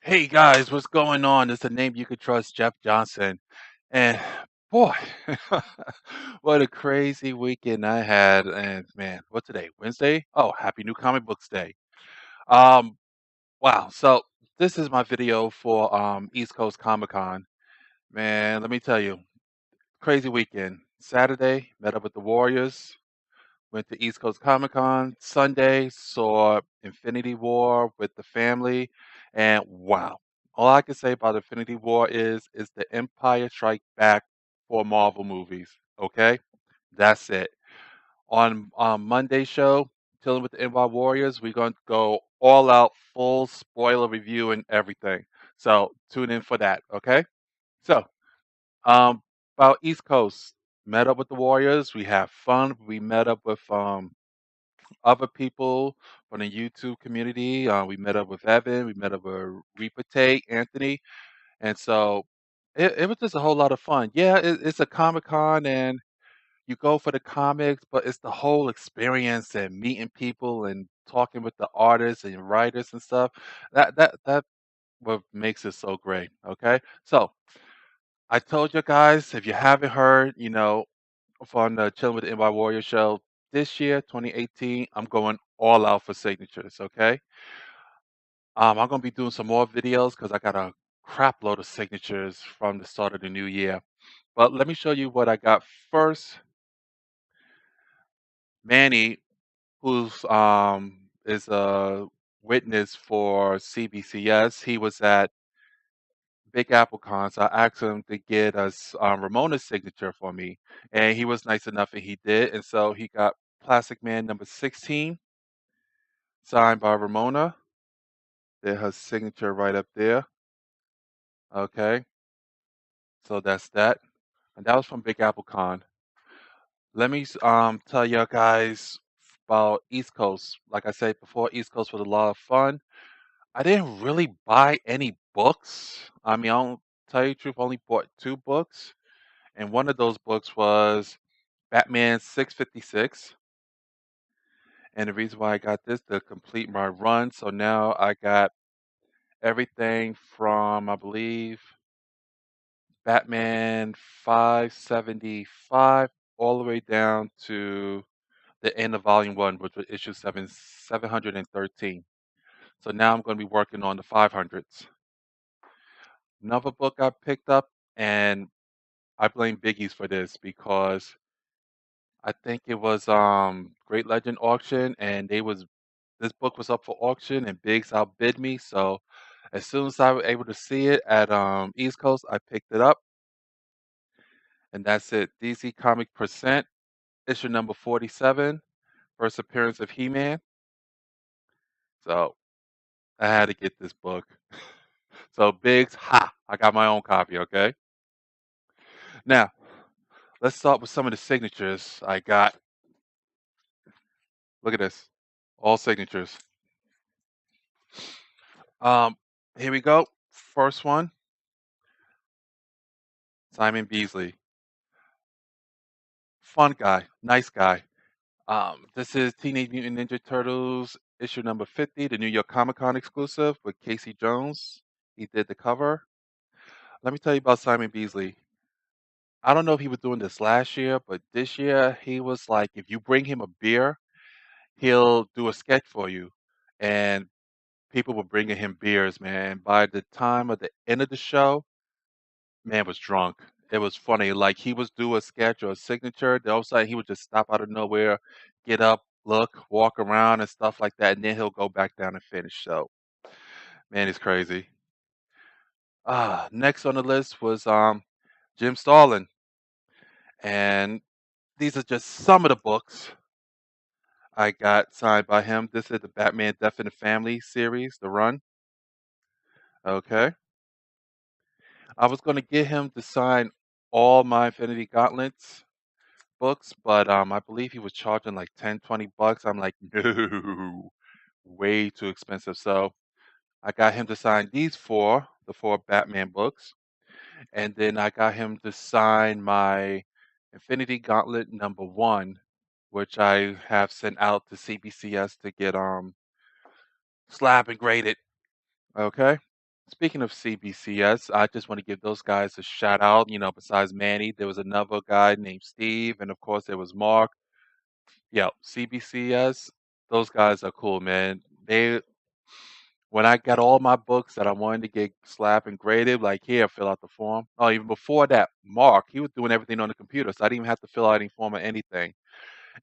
Hey guys, what's going on? It's a name you could trust, Jeff Johnson. And boy, what a crazy weekend I had. And man, what's today? Wednesday? Oh, happy new comic books day. Um, wow. So this is my video for East Coast Comic Con. Man, let me tell you, crazy weekend. Saturday, met up with the Warriors. Went to East Coast Comic Con Sunday, saw Infinity War with the family, and wow. All I can say about Infinity War is the Empire Strike Back for Marvel movies. Okay? That's it. On Monday show, chilling with the NY Warriors, we're going to go all out full spoiler review and everything. So tune in for that, okay? So, um about East Coast, met up with the Warriors. We have fun. We met up with other people from the YouTube community. We met up with Evan, we met up with Reaper Tate, Anthony, and so it was just a whole lot of fun. Yeah, it's a Comic Con and you go for the comics, but it's the whole experience and meeting people and talking with the artists and writers and stuff. That what makes it so great. Okay, so I told you guys if you haven't heard, from the Chilling with the NY Warrior show this year, 2018, I'm going all out for signatures. Okay, I'm gonna be doing some more videos because I got a crap load of signatures from the start of the new year. But let me show you what I got first. Manny, who's is a witness for CBCS, he was at Big Apple Con, so I asked him to get us Ramona's signature for me, and he was nice enough, and he did. And so he got Plastic Man number 16 signed by Ramona. There's her signature right up there. Okay, so that's that. And that was from Big Apple Con. Let me tell you guys about East Coast. Like I said before, East Coast was a lot of fun. I didn't really buy any books. I mean, I don't tell you the truth, I only bought two books. And one of those books was Batman 656. And the reason why I got this to complete my run. So now I got everything from, I believe, Batman 575 all the way down to the end of volume one, which was issue 713. So now I'm going to be working on the 500s. Another book I picked up, and I blame Biggies for this because I think it was Great Legend auction, and this book was up for auction, and Biggs outbid me. So as soon as I was able to see it at East Coast, I picked it up, and that's it. DC Comic Percent issue number 47, first appearance of He-Man. So I had to get this book. So Biggs, ha! I got my own copy. Okay. Now let's start with some of the signatures I got. Look at this, all signatures. Um, Here we go. First one, Simon Beasley. Fun guy, nice guy. This is Teenage Mutant Ninja Turtles issue number 50, the New York Comic Con exclusive with Casey Jones. He did the cover. Let me tell you about Simon Beasley. I don't know if he was doing this last year, but this year he was like, if you bring him a beer, he'll do a sketch for you. And people were bringing him beers, man. By the time of the end of the show, man was drunk. It was funny. Like he was do a sketch or a signature. The other side, he would just stop out of nowhere, get up, look, walk around and stuff like that, and then he'll go back down and finish. So, man, it's crazy. Next on the list was Jim Starlin, and these are just some of the books I got signed by him. This is the Batman Death in the Family series, the run. Okay, I was gonna get him to sign all my Infinity Gauntlets books, but I believe he was charging like 10, $20. I'm like, no, way too expensive. So I got him to sign these four, the four Batman books, and then I got him to sign my Infinity Gauntlet number one, which I have sent out to CBCS to get slab and graded. Okay. Speaking of CBCS, I just want to give those guys a shout out. Besides Manny, there was another guy named Steve, and of course there was Mark. Yeah, CBCS. Those guys are cool, man. When I got all my books that I wanted to get slapped and graded, like here, fill out the form. Oh, even before that, Mark, he was doing everything on the computer, so I didn't even have to fill out any form or anything.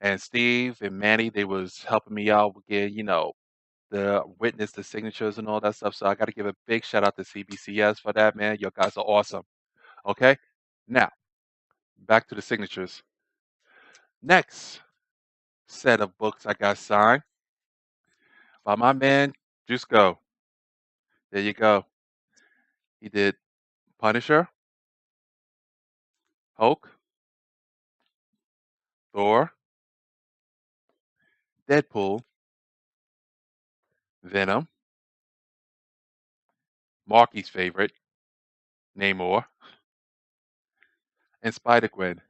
And Steve and Manny, they was helping me out with getting, the witness, the signatures and all that stuff. So I got to give a big shout out to CBCS for that, man. You guys are awesome. Okay. Now, back to the signatures. Next set of books I got signed by my man, Juice Go. There you go. He did Punisher, Hulk, Thor, Deadpool, Venom, Marky's favorite, Namor, and Spider-Gwen.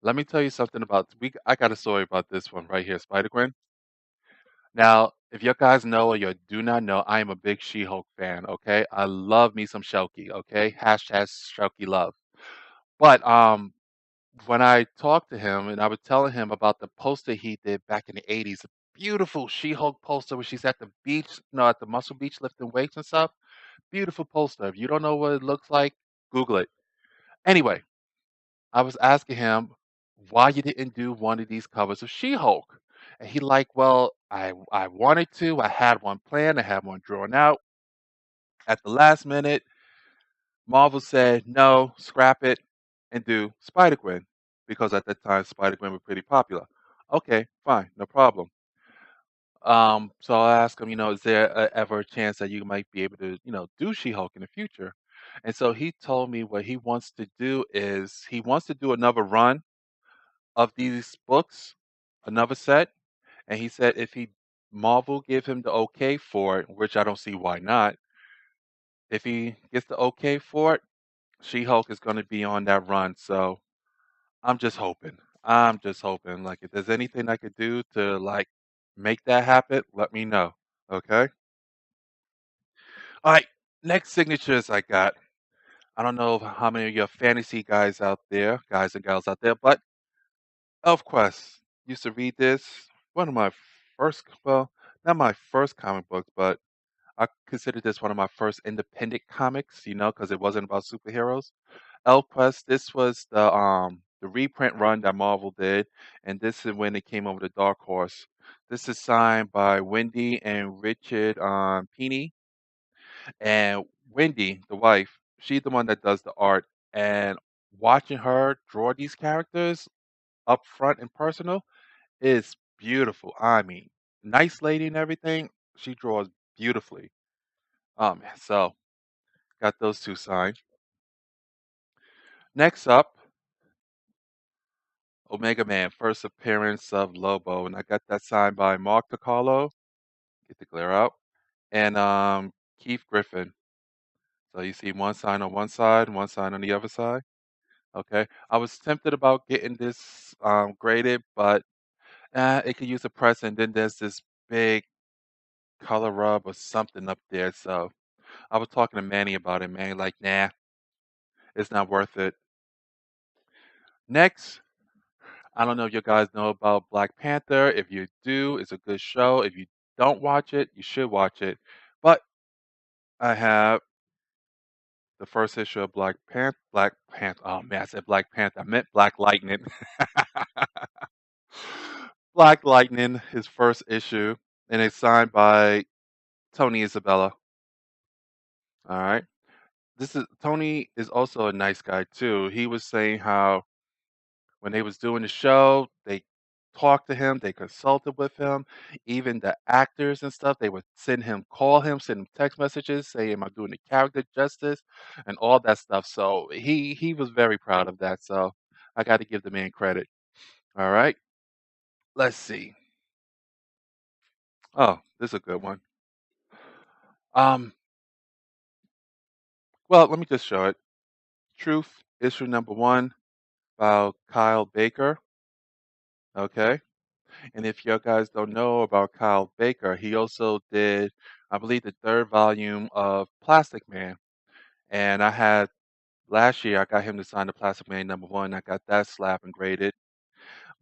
Let me tell you something about I got a story about this one right here, Spider-Gwen. Now, if you guys know or you do not know, I am a big She-Hulk fan, okay? I love me some Shelky, okay? Hashtag Shelky love. But when I talked to him and I was telling him about the poster he did back in the 80s, a beautiful She-Hulk poster where she's at the beach, at the Muscle Beach lifting weights and stuff. Beautiful poster. If you don't know what it looks like, Google it. Anyway, I was asking him why you didn't do one of these covers of She-Hulk. And he like, well, I wanted to. I had one planned. I had one drawn out. At the last minute, Marvel said, no, scrap it and do Spider-Gwen. Because at that time, Spider-Gwen was pretty popular. Okay, fine, no problem. So I asked him, is there ever a chance that you might be able to, do She-Hulk in the future? And so he told me what he wants to do is he wants to do another run of these books, another set, and he said if he Marvel give him the okay for it, which I don't see why not. If he gets the okay for it, She-Hulk is going to be on that run. So I'm just hoping. I'm just hoping. Like if there's anything I could do to like make that happen, let me know. Okay. All right. Next signatures I got. I don't know how many of your fantasy guys out there, guys and gals out there, but ElfQuest. Used to read this. One of my first, well, not my first comic books, but I consider this one of my first independent comics, because it wasn't about superheroes. ElfQuest, this was the reprint run that Marvel did, and this is when it came over to Dark Horse. This is signed by Wendy and Richard Pini. And Wendy, the wife, she's the one that does the art. And watching her draw these characters up front and personal is beautiful. I mean, nice lady and everything. She draws beautifully. Man, so got those two signed. Next up, Omega Man, first appearance of Lobo, and I got that signed by Mark Takalo. Get the glare out, and Keith Griffin. So you see one sign on one side, one sign on the other side. Okay, I was tempted about getting this graded, but it could use a press, and then there's this big color rub or something up there. So I was talking to Manny about it. Manny like, nah, it's not worth it. Next, I don't know if you guys know about Black Panther. If you do, it's a good show. If you don't watch it, you should watch it. But I have the first issue of Black Panther. Oh man, I said Black Panther. I meant Black Lightning. Black Lightning, his first issue, and it's signed by Tony Isabella. All right. This is Tony is also a nice guy too. He was saying how when they was doing the show, they talked to him, they consulted with him, even the actors and stuff, they would call him, send him text messages, say, "Am I doing the character justice?" and all that stuff. So he was very proud of that. So I got to give the man credit. All right, let's see. Oh, this is a good one. Um, well, let me just show it. Truth, issue number one, about Kyle Baker. Okay. And if you guys don't know about Kyle Baker, he also did I believe the third volume of Plastic Man. And I had last year I got him to sign the Plastic Man #1. I got that slap and graded.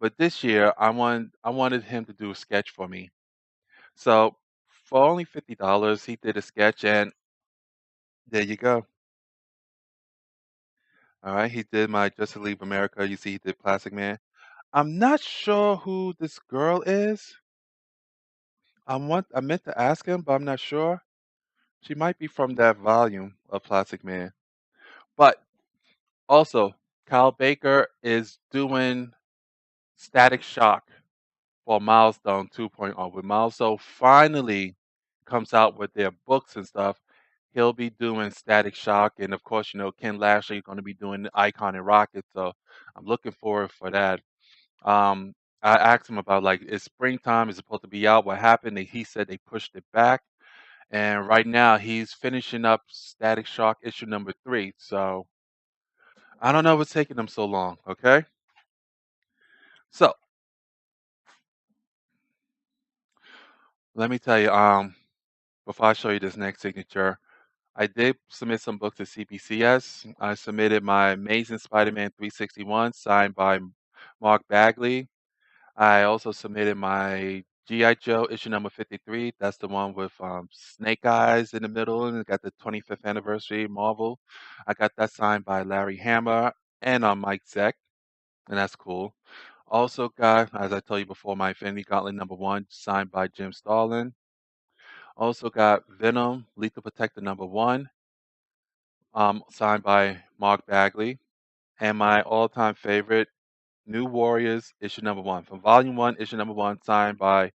But this year I wanted him to do a sketch for me. So for only $50, he did a sketch, and there you go. All right, he did my Just to Leave America. You see, he did Plastic Man. I'm not sure who this girl is. I meant to ask him, but I'm not sure. She might be from that volume of Plastic Man. But also, Kyle Baker is doing Static Shock for Milestone 2.0. When Milestone finally comes out with their books and stuff, he'll be doing Static Shock, and of course, Ken Lashley is going to be doing the Icon and Rocket. So I'm looking forward for that. Um, I asked him about like, is springtime is supposed to be out? What happened? And he said they pushed it back, and right now he's finishing up Static Shock issue #3. So I don't know what's taking them so long. Okay, so let me tell you. Before I show you this next signature, I did submit some books to CBCS. I submitted my Amazing Spider-Man 361 signed by Mark Bagley. I also submitted my G.I. Joe issue #53. That's the one with Snake Eyes in the middle, and it got the 25th anniversary Marvel. I got that signed by Larry Hama and Mike Zeck, and that's cool. Also got, as I told you before, my Infinity Gauntlet #1 signed by Jim Starlin. Also got Venom Lethal Protector #1, signed by Mark Bagley. And my all-time favorite, New Warriors issue #1 from Volume 1, issue #1, signed by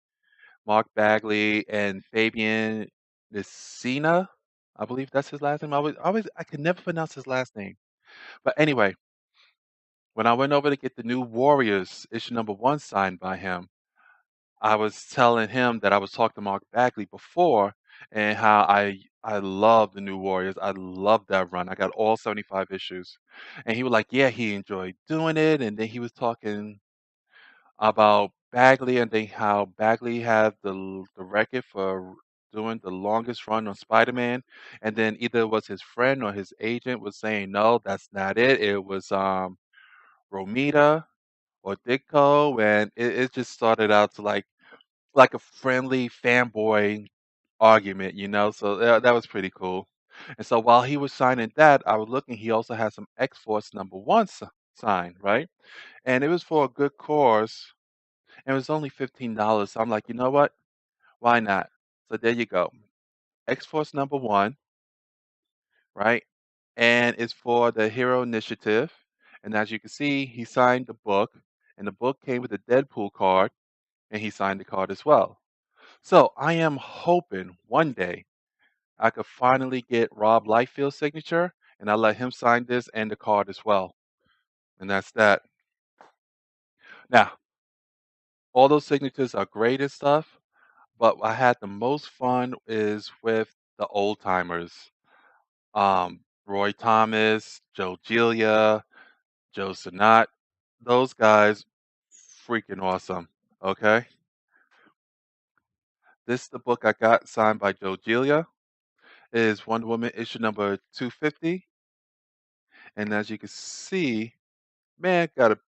Mark Bagley and Fabian Nisina. I believe that's his last name. I could never pronounce his last name. But anyway, when I went over to get the New Warriors issue #1 signed by him, I was telling him that I was talking to Mark Bagley before and how I love the New Warriors. I love that run. I got all 75 issues. And he was like, yeah, he enjoyed doing it. And then he was talking about Bagley and then how Bagley had the record for doing the longest run on Spider-Man. And then either it was his friend or his agent was saying, no, that's not it. It was Romita or Ditko. And it just started out to like a friendly fanboy argument. So that was pretty cool. And so while he was signing that, I was looking, he also had some X-Force #1 signed, right? And it was for a good cause, and it was only $15. So I'm like, you know what? Why not? So there you go. X-Force #1, right? And it's for the Hero Initiative. And as you can see, he signed the book, and the book came with a Deadpool card, and he signed the card as well. So I am hoping one day I could finally get Rob Lightfield's signature, and I let him sign this and the card as well. And that's that. Now, all those signatures are great and stuff, but I had the most fun is with the old timers. Roy Thomas, Joe Gilia, Joe Sinat. Those guys, freaking awesome. Okay, this is the book I got signed by Joe Gilia. It is Wonder Woman issue number 250, and as you can see, man, got a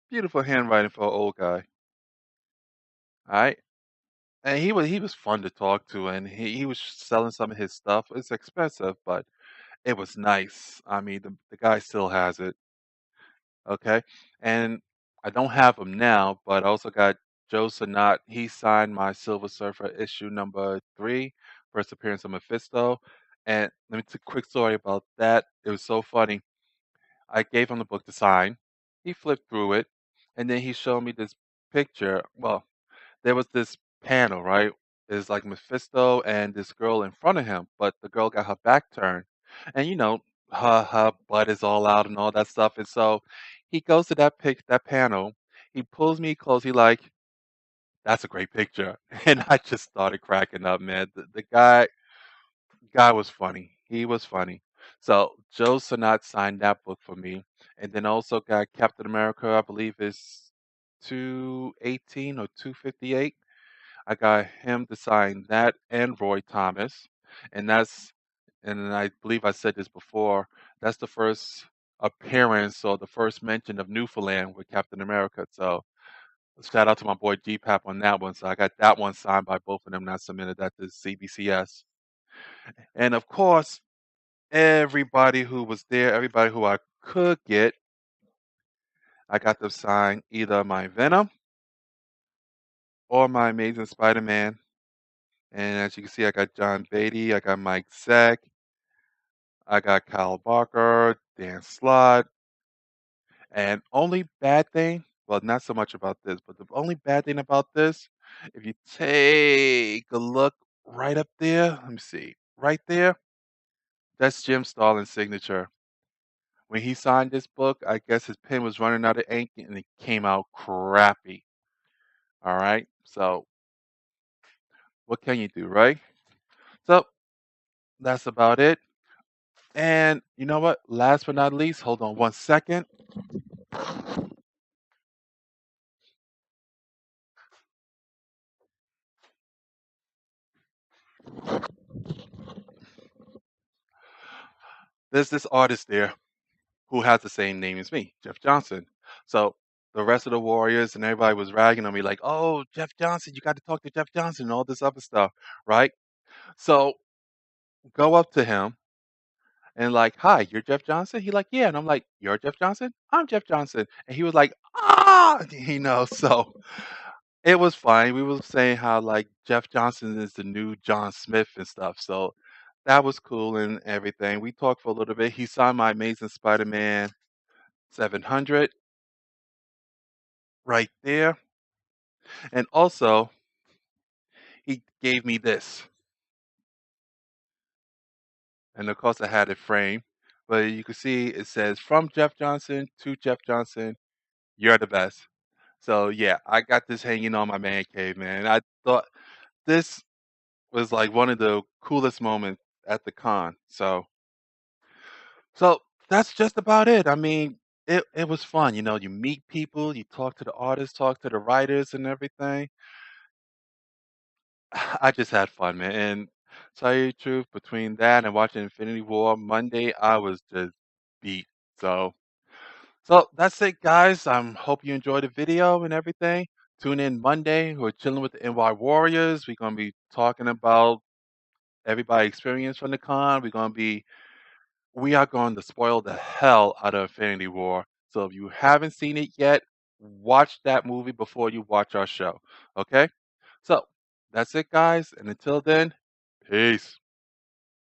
beautiful handwriting for an old guy. All right. And he was fun to talk to, and he was selling some of his stuff. It's expensive, but it was nice. I mean, the guy still has it. Okay. And I don't have him now, but I also got Joe Sanat. He signed my Silver Surfer issue #3, first appearance of Mephisto. And let me tell a quick story about that. It was so funny. I gave him the book to sign. He flipped through it, and then he showed me this picture. Well, there was this panel, right? It's like Mephisto and this girl in front of him, but the girl got her back turned. And her butt is all out and all that stuff. And so he goes to that panel, he pulls me close, he like, that's a great picture. And I just started cracking up, man. The guy was funny. He was funny. So Joe Sanat signed that book for me. And then also got Captain America, I believe is 218 or 258. I got him to sign that and Roy Thomas, and and I believe I said this before, that's the first appearance or the first mention of Newfoundland with Captain America. So shout out to my boy G-Pap on that one. So I got that one signed by both of them, and I submitted that to CBCS. And of course, everybody who was there, everybody who I could get, I got them sign either my Venom or my Amazing Spider-Man. And as you can see, I got John Beatty, I got Mike Zeck, I got Kyle Barker, Dan Slott, and only bad thing, well, not so much about this, but the only bad thing about this, if you take a look right up there, let me see, right there, that's Jim Starlin's signature. When he signed this book, I guess his pen was running out of ink and it came out crappy. All right. So what can you do, right? So that's about it. And you know what? Last but not least, hold on one second. There's this artist there who has the same name as me, Jeff Johnson. So the rest of the Warriors and everybody was ragging on me like, "Oh, Jeff Johnson, you got to talk to Jeff Johnson," and all this other stuff, right? So go up to him and like, "Hi, you're Jeff Johnson?" He like, "Yeah," and I'm like, "You're Jeff Johnson? I'm Jeff Johnson," and he was like, "Ah," So it was fine. We were saying how like Jeff Johnson is the new John Smith and stuff. So that was cool and everything. We talked for a little bit. He signed my Amazing Spider-Man 700 right there. And also, he gave me this. And of course, I had it framed. But you can see it says, "From Jeff Johnson to Jeff Johnson, you're the best." So yeah, I got this hanging on my man cave, man. I thought this was like one of the coolest moments at the con. So that's just about it. I mean, it was fun. You meet people, you talk to the artists, talk to the writers and everything. I just had fun, man. And tell you the truth, between that and watching Infinity War Monday, I was just beat. So so that's it, guys. Hope you enjoyed the video and everything. Tune in Monday. We're chilling with the NY Warriors. We're gonna be talking about everybody experience from the con. We are going to spoil the hell out of Infinity War. So if you haven't seen it yet, watch that movie before you watch our show. Okay? So that's it, guys. And until then, peace.